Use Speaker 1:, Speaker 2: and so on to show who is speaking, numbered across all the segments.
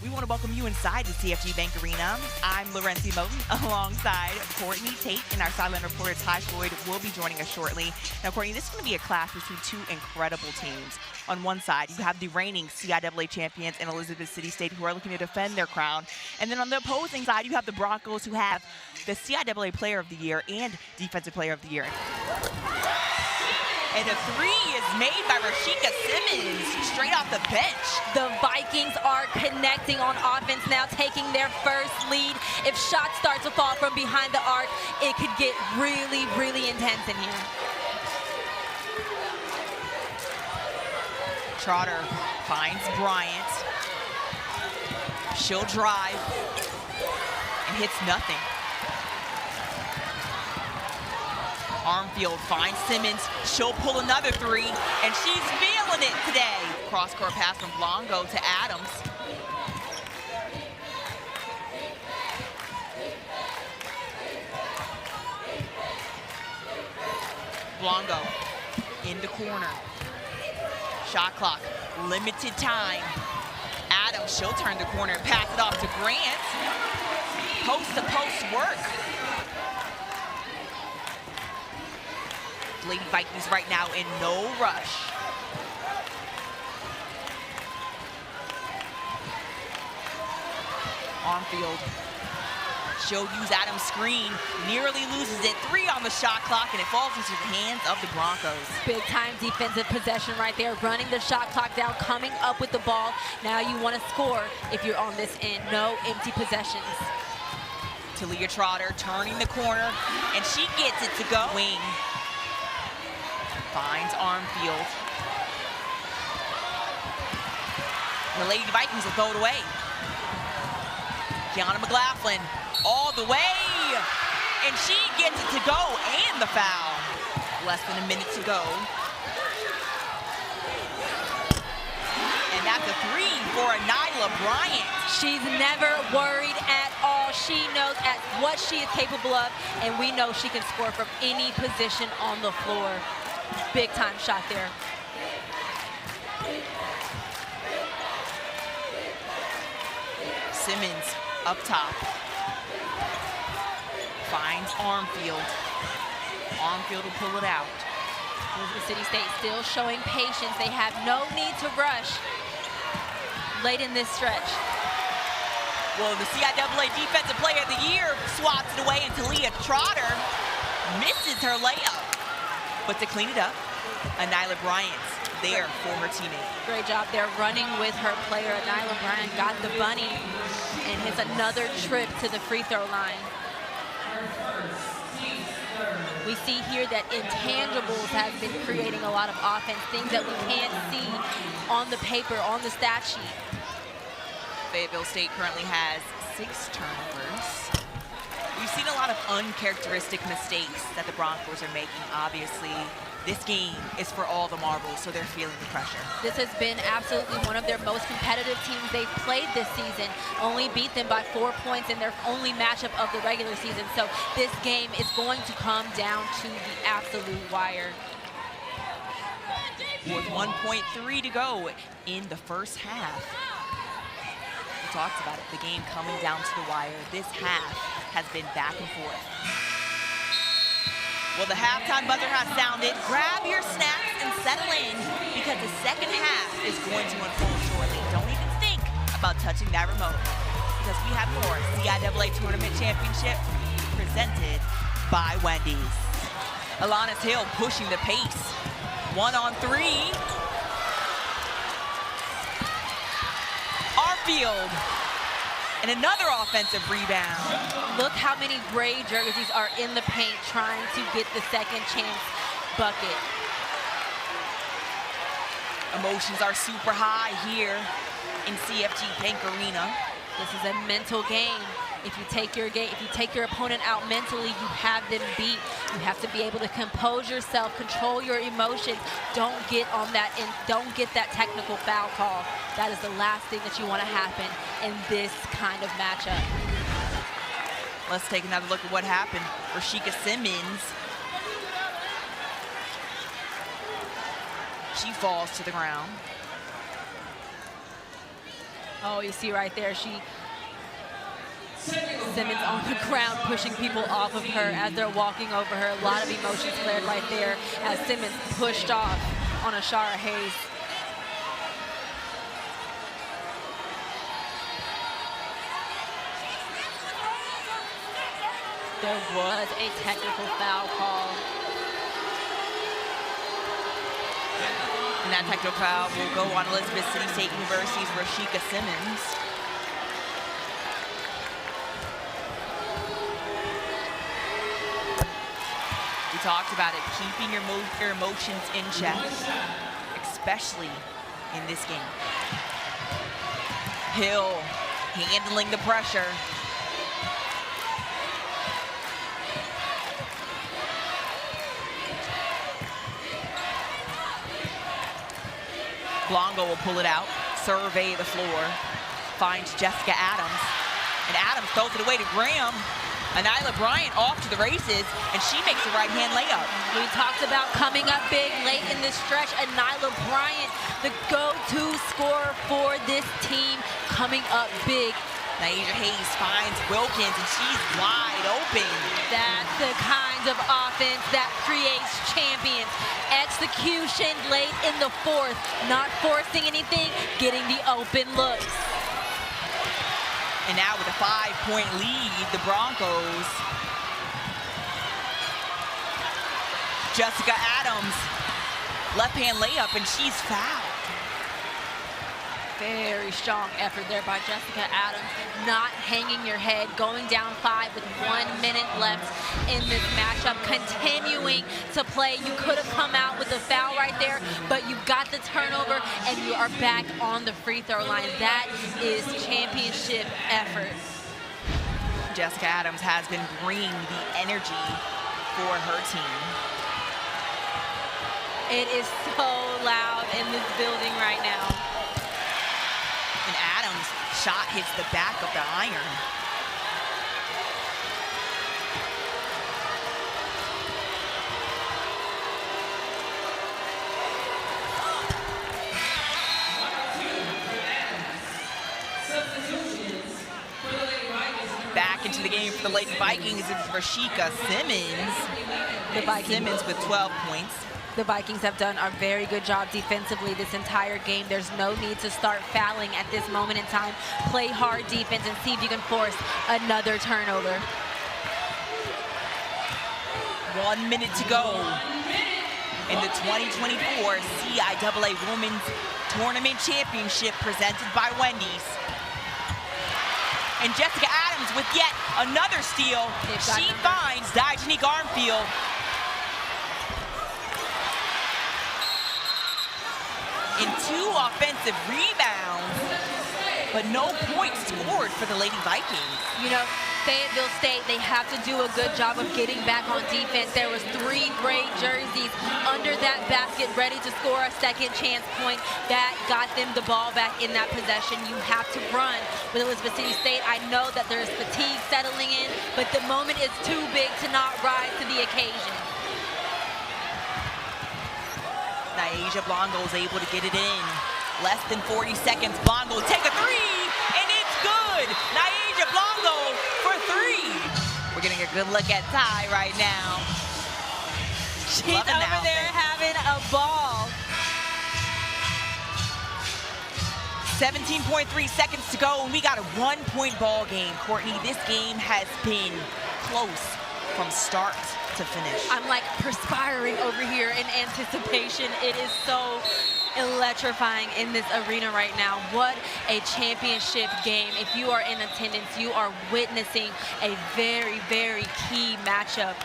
Speaker 1: We want to welcome you inside the CFG Bank Arena. I'm Lawrencia Moten alongside Courtney Tate, and our sideline reporter Ty Floyd will be joining us shortly. Now, Courtney, this is going to be a clash between two incredible teams. On one side, you have the reigning CIAA champions in Elizabeth City State who are looking to defend their crown. And then on the opposing side, you have the Broncos who have the CIAA Player of the Year and Defensive Player of the Year. And a three is made by Rashika Simmons straight off the bench.
Speaker 2: The Vikings are connecting on offense now, taking their first lead. If shots start to fall from behind the arc, it could get really, really intense in here.
Speaker 1: Trotter finds Bryant. She'll drive and hits nothing. Armfield finds Simmons. She'll pull another three, and she's feeling it today. Cross-court pass from Blanco to Adams. Blanco in the corner. Shot clock, limited time. Adams, she'll turn the corner and pass it off to Grant. Post-to-post work. Lady Vikings right now in no rush. Armfield. She'll use Adams' screen. Nearly loses it. 3 on the shot clock, and it falls into the hands of the Broncos.
Speaker 2: Big time defensive possession right there. Running the shot clock down, coming up with the ball. Now you want to score if you're on this end. No empty possessions.
Speaker 1: Talia Trotter turning the corner, and she gets it to go. Wing. Finds Armfield. The Lady Vikings will throw it away. Kiana McLaughlin all the way. And she gets it to go and the foul. Less than a minute to go. And that's a 3 for Nyla Bryant.
Speaker 2: She's never worried at all. She knows at what she is capable of, and we know she can score from any position on the floor. Big time shot there.
Speaker 1: Simmons up top. Finds Armfield. Armfield will pull it out.
Speaker 2: Elizabeth City State still showing patience. They have no need to rush late in this stretch.
Speaker 1: Well, the CIAA Defensive Player of the Year swats it away, and Talia Trotter misses her layup. But to clean it up, Nyla Bryant there for her teammate.
Speaker 2: Great job there running with her player. Nyla Bryant got the bunny and hits another trip to the free throw line. We see here that intangibles has been creating a lot of offense, things that we can't see on the paper, on the stat sheet.
Speaker 1: Fayetteville State currently has 6 turnovers. We've seen a lot of uncharacteristic mistakes that the Broncos are making. Obviously, this game is for all the marbles, so they're feeling the pressure.
Speaker 2: This has been absolutely one of their most competitive teams they've played this season. Only beat them by 4 points in their only matchup of the regular season. So this game is going to come down to the absolute wire.
Speaker 1: With 1.3 to go in the first half. We talked about it, the game coming down to the wire. This half has been back and forth. Well, the halftime buzzer has sounded. Grab your snacks and settle in, because the second half is going to unfold shortly. Don't even think about touching that remote, because we have more CIAA Tournament Championship presented by Wendy's. Alanis Hill pushing the pace. 1-on-3. Armfield. And another offensive rebound.
Speaker 2: Look how many gray jerseys are in the paint trying to get the second chance bucket.
Speaker 1: Emotions are super high here in CFG Bank Arena.
Speaker 2: This is a mental game. If you take your opponent out mentally, you have them beat. You have to be able to compose yourself, control your emotions. Don't get on that, and don't get that technical foul call. That is the last thing that you want to happen in this kind of matchup.
Speaker 1: Let's take another look at what happened. Rashika Simmons. She falls to the ground.
Speaker 2: Oh, you see right there, Simmons on the ground pushing people off of her as they're walking over her. A lot of emotions flared right there as Simmons pushed off on Ashara Hayes. There was a technical foul call.
Speaker 1: And that technical foul will go on Elizabeth City State University's Rashika Simmons. We talked about it, keeping your emotions in check, especially in this game. Hill handling the pressure. Blanco will pull it out, survey the floor, finds Jessica Adams, and Adams throws it away to Graham. Anila Bryant off to the races, and she makes a right-hand layup.
Speaker 2: We talked about coming up big late in this stretch. Anila Bryant, the go-to scorer for this team, coming up big.
Speaker 1: Naija Hayes finds Wilkins, and she's wide open.
Speaker 2: That's the kind of offense that creates champions. Execution late in the fourth, not forcing anything, getting the open looks.
Speaker 1: And now with a 5-point lead, the Broncos. Jessica Adams, left-hand layup, and she's fouled.
Speaker 2: Very strong effort there by Jessica Adams, not hanging your head, going down 5 with 1 minute left in this matchup, continuing to play. You could have come out with a foul right there, but you got the turnover and you are back on the free throw line. That is championship effort.
Speaker 1: Jessica Adams has been bringing the energy for her team.
Speaker 2: It is so loud in this building right now.
Speaker 1: And Adams' shot hits the back of the iron. Back into the game for the Lady Vikings is Rashika Simmons. Simmons with 12 points.
Speaker 2: The Vikings have done a very good job defensively this entire game. There's no need to start fouling at this moment in time. Play hard defense and see if you can force another turnover.
Speaker 1: 1 minute to go in the 2024 CIAA Women's Tournament Championship presented by Wendy's. And Jessica Adams with yet another steal. She finds Dijanique Armfield. And 2 offensive rebounds, but no points scored for the Lady Vikings.
Speaker 2: You know, Fayetteville State, they have to do a good job of getting back on defense. There was 3 great jerseys under that basket ready to score a second chance point. That got them the ball back in that possession. You have to run with Elizabeth City State. I know that there's fatigue settling in, but the moment is too big to not rise to the occasion.
Speaker 1: Naija Blanco is able to get it in. Less than 40 seconds. Blanco take a 3, and it's good. Naija Blanco for 3. We're getting a good look at Ty right now.
Speaker 2: She's over there having a ball.
Speaker 1: 17.3 seconds to go, and we got a 1-point ball game. Courtney, this game has been close from start to finish.
Speaker 2: I'm like perspiring over here in anticipation. It is so electrifying in this arena right now. What a championship game. If you are in attendance, you are witnessing a very, very key matchup.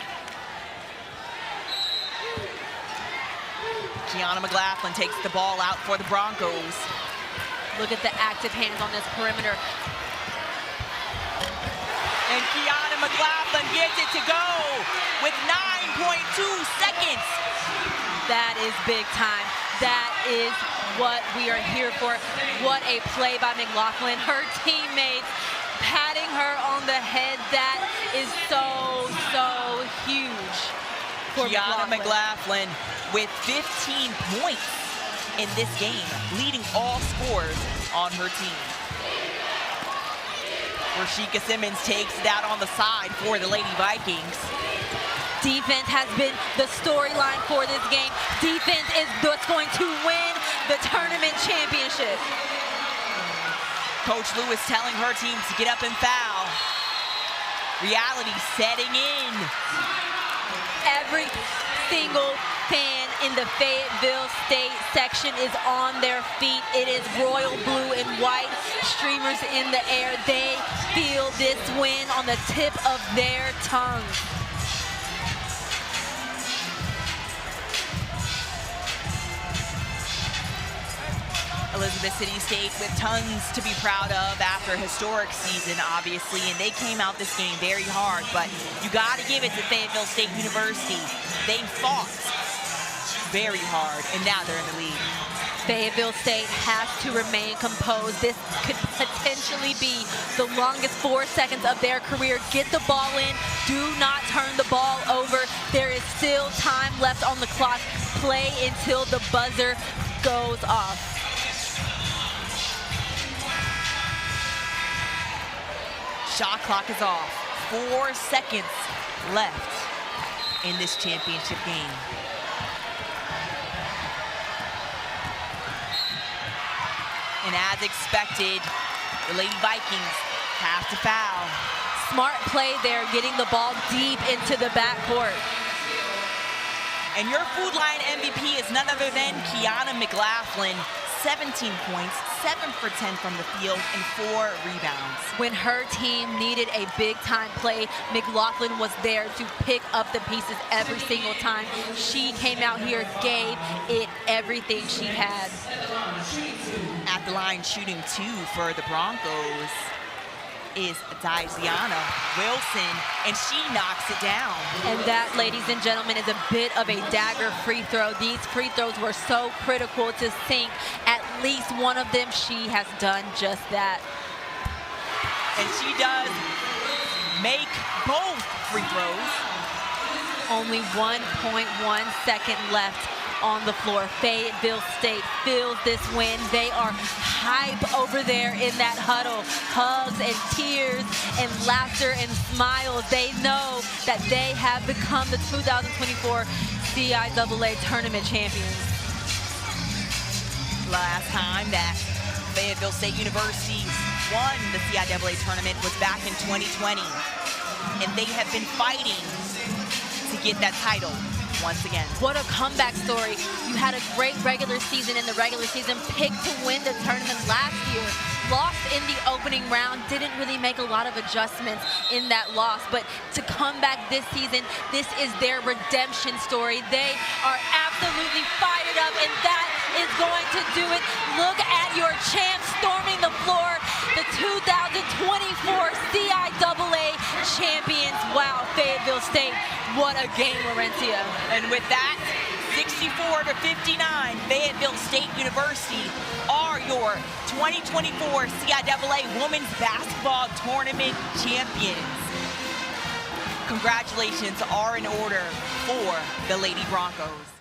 Speaker 1: Gianna McLaughlin takes the ball out for the Broncos.
Speaker 2: Look at the active hands on this perimeter.
Speaker 1: And Gianna McLaughlin gets it to go with 9.2 seconds.
Speaker 2: That is big time. That is what we are here for. What a play by McLaughlin. Her teammates patting her on the head. That is so, so huge for
Speaker 1: Gianna McLaughlin with 15 points in this game, leading all scorers on her team. Rashika Simmons takes it out on the side for the Lady Vikings.
Speaker 2: Defense has been the storyline for this game. Defense is what's going to win the tournament championship.
Speaker 1: Coach Lewis telling her team to get up and foul. Reality setting in.
Speaker 2: Every single fan in the Fayetteville State section is on their feet. It is royal blue and white, streamers in the air. They feel this win on the tip of their tongue.
Speaker 1: Elizabeth City State with tons to be proud of after a historic season, obviously, and they came out this game very hard, but you got to give it to Fayetteville State University. They fought very hard, and now they're in the lead.
Speaker 2: Fayetteville State has to remain composed. This could potentially be the longest 4 seconds of their career. Get the ball in. Do not turn the ball over. There is still time left on the clock. Play until the buzzer goes off.
Speaker 1: Shot clock is off. 4 seconds left in this championship game. And as expected, the Lady Vikings have to foul.
Speaker 2: Smart play there, getting the ball deep into the backcourt.
Speaker 1: And your Food Line MVP is none other than Kiana McLaughlin. 17 points, 7 for 10 from the field, and 4 rebounds.
Speaker 2: When her team needed a big-time play, McLaughlin was there to pick up the pieces every single time. She came out here, gave it everything she had.
Speaker 1: At the line shooting 2 for the Broncos is Diziana Wilson, and she knocks it down.
Speaker 2: And that, ladies and gentlemen, is a bit of a dagger free throw. These free throws were so critical to sink at least one of them. She has done just that.
Speaker 1: And she does make both free throws.
Speaker 2: Only 1.1 second left on the floor. Fayetteville State feels this win. They are hype over there in that huddle. Hugs and tears and laughter and smiles. They know that they have become the 2024 CIAA Tournament champions.
Speaker 1: Last time that Fayetteville State University won the CIAA Tournament was back in 2020. And they have been fighting to get that title once again.
Speaker 2: What a comeback story. You had a great regular season in the regular season, picked to win the tournament last year, lost in the opening round, didn't really make a lot of adjustments in that loss, but to come back this season, this is their redemption story. They are absolutely fired up, and that is going to do it. Look at your champs storming the floor, the 2024 CIAA champions. Wow, Fayetteville State, what a game, Lawrencia.
Speaker 1: And with that, 64-59, Fayetteville State University are your 2024 CIAA Women's Basketball Tournament champions. Congratulations are in order for the Lady Broncos.